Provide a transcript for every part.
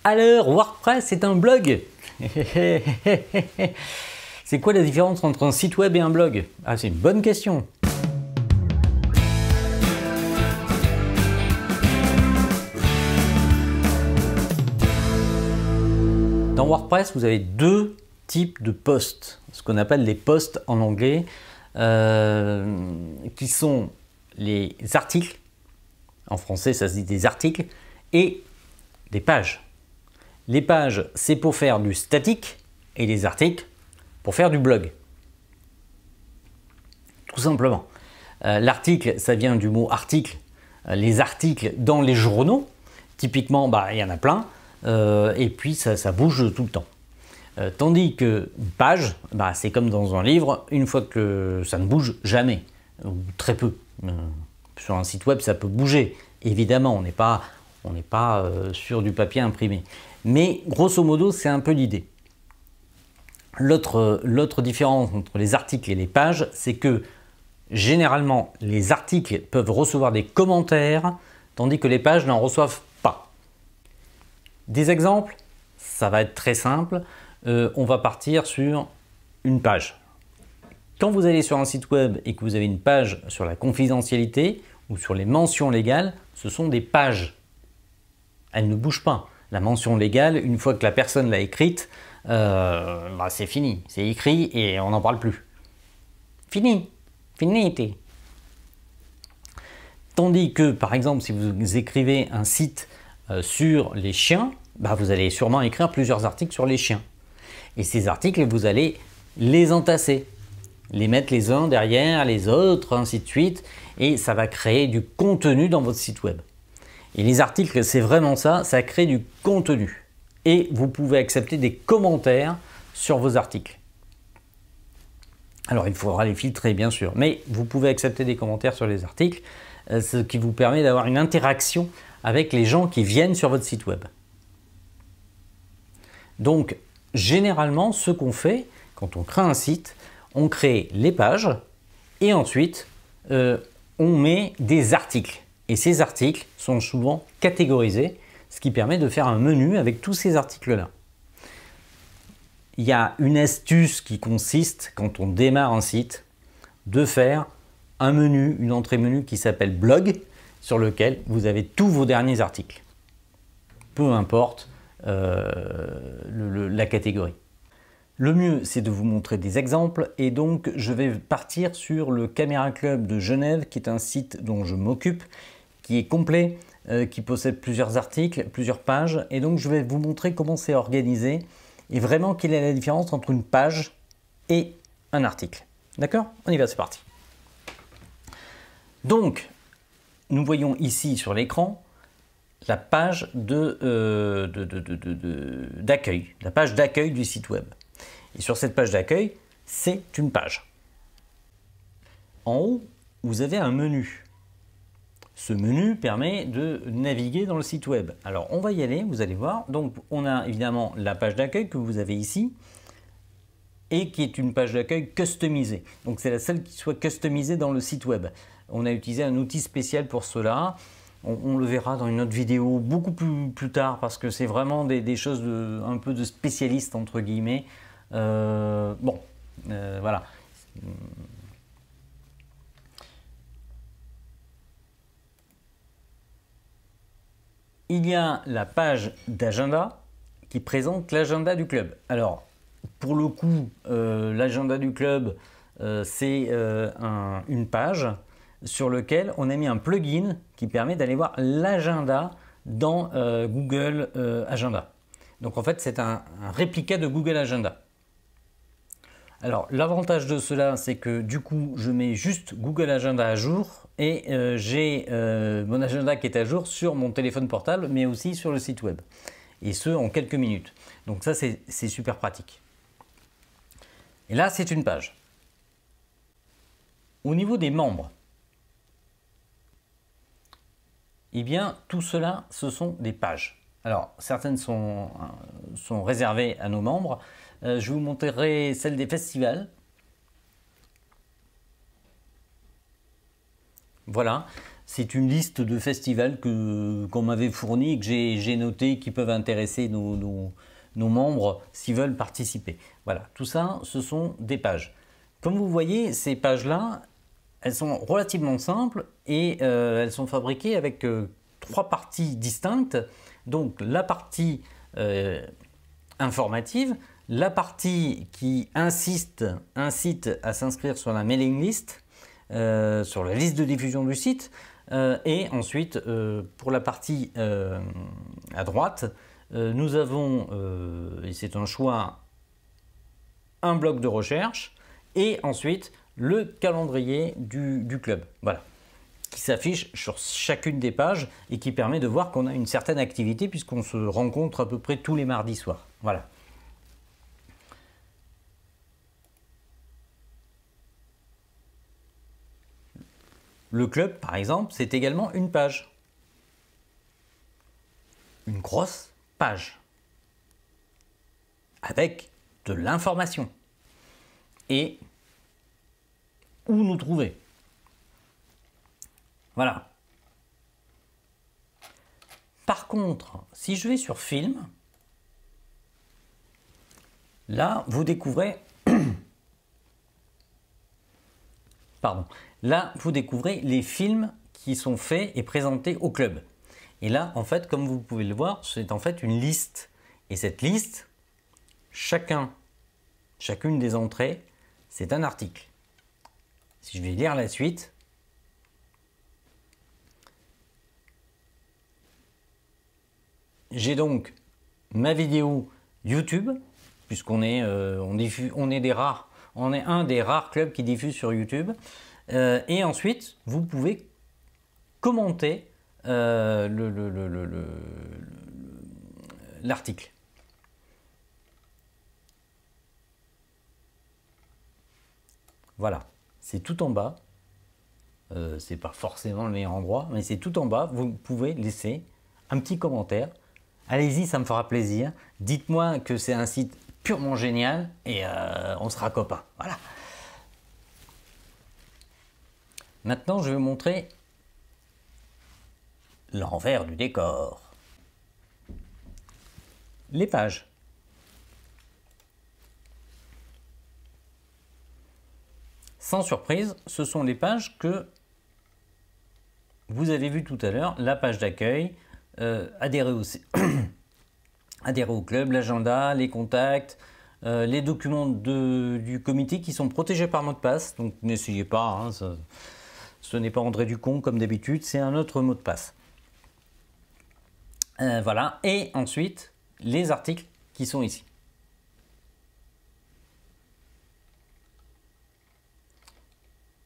Alors, WordPress est un blog? C'est quoi la différence entre un site web et un blog? Ah, c'est une bonne question. Dans WordPress, vous avez deux types de posts, ce qu'on appelle les posts en anglais, qui sont les articles, en français ça se dit des articles, et des pages. Les pages, c'est pour faire du statique, et les articles, pour faire du blog. Tout simplement. L'article, ça vient du mot article. Les articles dans les journaux, typiquement, il y en a plein, et puis ça bouge tout le temps. Tandis qu'une page, c'est comme dans un livre, une fois que ça ne bouge jamais, ou très peu. Sur un site web, ça peut bouger. Évidemment, on n'est pas sur du papier imprimé. Mais grosso modo, c'est un peu l'idée. L'autre différence entre les articles et les pages, c'est que généralement, les articles peuvent recevoir des commentaires, tandis que les pages n'en reçoivent pas. Des exemples, ça va être très simple. On va partir sur une page. Quand vous allez sur un site web et que vous avez une page sur la confidentialité ou sur les mentions légales, ce sont des pages. Elles ne bougent pas. La mention légale, une fois que la personne l'a écrite, c'est fini. C'est écrit et on n'en parle plus. Fini. Finité. Tandis que, par exemple, si vous écrivez un site sur les chiens, vous allez sûrement écrire plusieurs articles sur les chiens. Et ces articles, vous allez les entasser, les mettre les uns derrière les autres, ainsi de suite, et ça va créer du contenu dans votre site web. Et les articles, c'est vraiment ça, ça crée du contenu. Et vous pouvez accepter des commentaires sur vos articles. Alors, il faudra les filtrer, bien sûr, mais vous pouvez accepter des commentaires sur les articles, ce qui vous permet d'avoir une interaction avec les gens qui viennent sur votre site web. Donc, généralement, ce qu'on fait, quand on crée un site, on crée les pages et ensuite, on met des articles. Et ces articles sont souvent catégorisés, ce qui permet de faire un menu avec tous ces articles-là. Il y a une astuce qui consiste, quand on démarre un site, de faire un menu, une entrée menu qui s'appelle blog, sur lequel vous avez tous vos derniers articles. Peu importe la catégorie. Le mieux, c'est de vous montrer des exemples et donc je vais partir sur le Caméra Club de Genève, qui est un site dont je m'occupe, qui est complet, qui possède plusieurs articles, plusieurs pages, et donc je vais vous montrer comment c'est organisé et vraiment quelle est la différence entre une page et un article. D'accord? On y va, c'est parti. Donc, nous voyons ici sur l'écran la page d'accueil, la page d'accueil du site web. Et sur cette page d'accueil, c'est une page. En haut, vous avez un menu. Ce menu permet de naviguer dans le site web. Alors, on va y aller, vous allez voir. Donc, on a évidemment la page d'accueil que vous avez ici et qui est une page d'accueil customisée. Donc, c'est la seule qui soit customisée dans le site web. On a utilisé un outil spécial pour cela. On le verra dans une autre vidéo beaucoup plus tard parce que c'est vraiment des choses un peu de spécialistes entre guillemets. Voilà. Il y a la page d'agenda qui présente l'agenda du club. Alors, pour le coup, l'agenda du club, c'est une page sur laquelle on a mis un plugin qui permet d'aller voir l'agenda dans Google Agenda. Donc en fait, c'est un réplica de Google Agenda. Alors, l'avantage de cela, c'est que du coup, je mets juste Google Agenda à jour et j'ai mon agenda qui est à jour sur mon téléphone portable, mais aussi sur le site web. Et ce, en quelques minutes. Donc ça, c'est super pratique. Et là, c'est une page. Au niveau des membres, eh bien, tout cela, ce sont des pages. Alors, certaines sont réservées à nos membres. Je vous montrerai celle des festivals. Voilà. c'est une liste de festivals qu'on m'avait fourni et que j'ai noté qui peuvent intéresser nos membres s'ils veulent participer. Voilà, tout ça, ce sont des pages. Comme vous voyez, ces pages-là, elles sont relativement simples et elles sont fabriquées avec 3 parties distinctes. Donc la partie informative, la partie qui incite à s'inscrire sur la mailing list, sur la liste de diffusion du site, et ensuite pour la partie à droite, nous avons, et c'est un choix, un bloc de recherche et ensuite le calendrier du club, voilà, qui s'affiche sur chacune des pages et qui permet de voir qu'on a une certaine activité puisqu'on se rencontre à peu près tous les mardis soirs. Voilà. Le club, par exemple, c'est également une page. Une grosse page. Avec de l'information. Et où nous trouver. Voilà. Par contre, si je vais sur film, là, vous découvrez... Pardon. Là, vous découvrez les films qui sont faits et présentés au club. Et là, en fait, comme vous pouvez le voir, c'est en fait une liste. Et cette liste, chacune des entrées, c'est un article. Si je vais lire la suite, j'ai donc ma vidéo YouTube, puisqu'on est, on est un des rares clubs qui diffuse sur YouTube. Et ensuite, vous pouvez commenter l'article. Voilà, c'est tout en bas. C'est pas forcément le meilleur endroit, mais c'est tout en bas. Vous pouvez laisser un petit commentaire. Allez-y, ça me fera plaisir. Dites-moi que c'est un site purement génial et on sera copains. Voilà. Maintenant, je vais vous montrer l'envers du décor. Les pages. Sans surprise, ce sont les pages que vous avez vues tout à l'heure. La page d'accueil, adhérer au club, l'agenda, les contacts, les documents du comité qui sont protégés par mot de passe. Donc n'essayez pas, hein, ce n'est pas André Ducon comme d'habitude, c'est un autre mot de passe. Voilà, et ensuite les articles qui sont ici.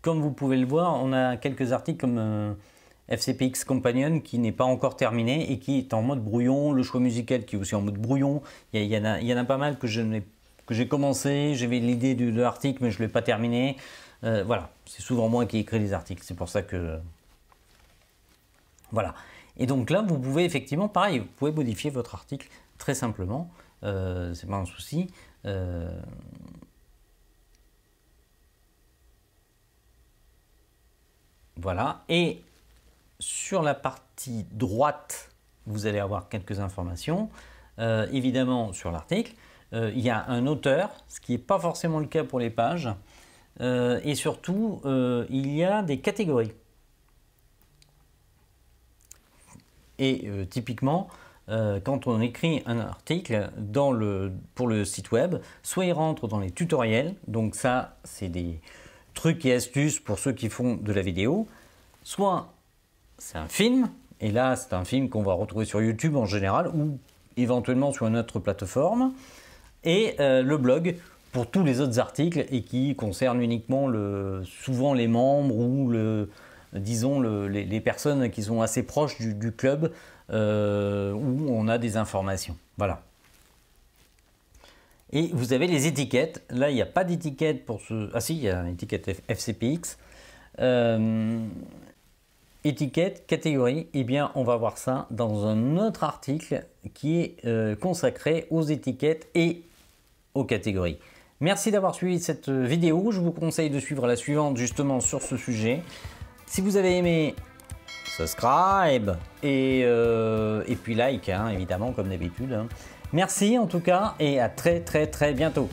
Comme vous pouvez le voir, on a quelques articles comme FCPX Companion qui n'est pas encore terminé et qui est en mode brouillon, le choix musical qui est aussi en mode brouillon. Il y en a pas mal que j'ai commencé, j'avais l'idée de l'article mais je ne l'ai pas terminé. Voilà, c'est souvent moi qui écris les articles, c'est pour ça que... Voilà. Et donc là, vous pouvez effectivement, pareil, vous pouvez modifier votre article très simplement, c'est pas un souci. Voilà, et sur la partie droite, vous allez avoir quelques informations. Évidemment, sur l'article, il y a un auteur, ce qui n'est pas forcément le cas pour les pages. Et surtout, il y a des catégories. Et typiquement, quand on écrit un article pour le site web, soit il rentre dans les tutoriels, donc ça, c'est des trucs et astuces pour ceux qui font de la vidéo, soit c'est un film, et là, c'est un film qu'on va retrouver sur YouTube en général, ou éventuellement sur une autre plateforme, et le blog, pour tous les autres articles et qui concernent uniquement souvent les membres ou disons les personnes qui sont assez proches du club où on a des informations. Voilà. Et vous avez les étiquettes. Là, il n'y a pas d'étiquette pour ce... Ah si, il y a une étiquette FCPX. Étiquette, catégorie, eh bien on va voir ça dans un autre article qui est consacré aux étiquettes et aux catégories. Merci d'avoir suivi cette vidéo. Je vous conseille de suivre la suivante justement sur ce sujet. Si vous avez aimé, subscribe et puis like, hein, évidemment, comme d'habitude. Hein. Merci en tout cas et à très bientôt.